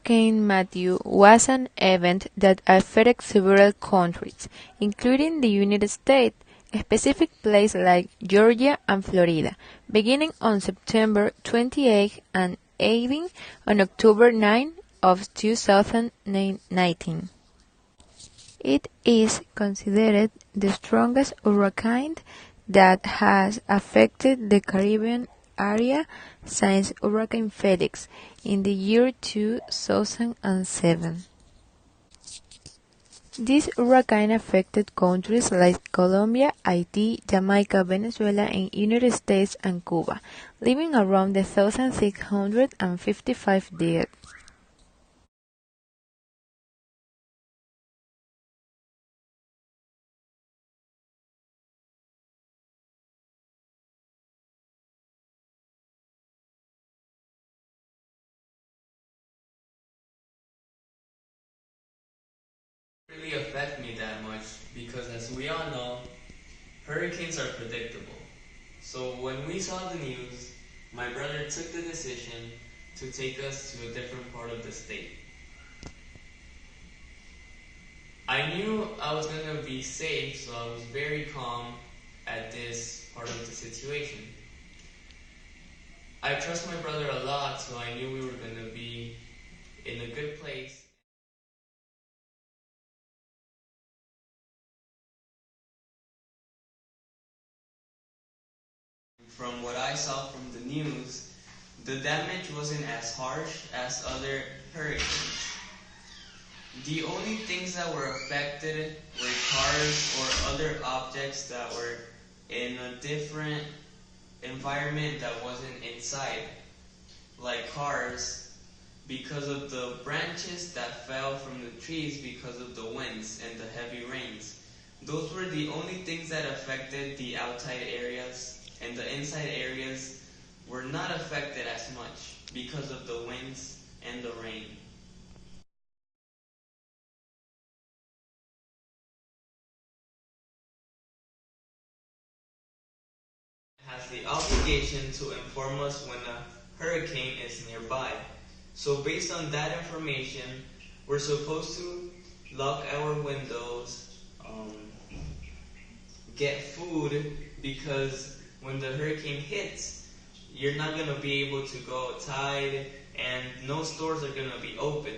Hurricane Matthew was an event that affected several countries, including the United States, specific places like Georgia and Florida, beginning on September 28 and ending on October 9 of 2019. It is considered the strongest hurricane that has affected the Caribbean area since Hurricane Felix in the year 2007. This hurricane affected countries like Colombia, Haiti, Jamaica, Venezuela, and United States and Cuba, leaving around 1,655 dead. Really affect me that much because, as we all know, hurricanes are predictable. So when we saw the news, my brother took the decision to take us to a different part of the state. I knew I was going to be safe, so I was very calm at this part of the situation. I trust my brother a lot, so I knew we were going to be in a good place. From what I saw from the news, the damage wasn't as harsh as other hurricanes. The only things that were affected were cars or other objects that were in a different environment that wasn't inside, like cars, because of the branches that fell from the trees because of the winds and the heavy rains. Those were the only things that affected the outside areas, and the inside areas were not affected as much because of the winds and the rain. Has the obligation to inform us when a hurricane is nearby. So based on that information, we're supposed to lock our windows, get food, because when the hurricane hits, you're not going to be able to go outside and no stores are going to be open.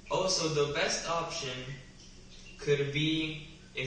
Also, the best option could be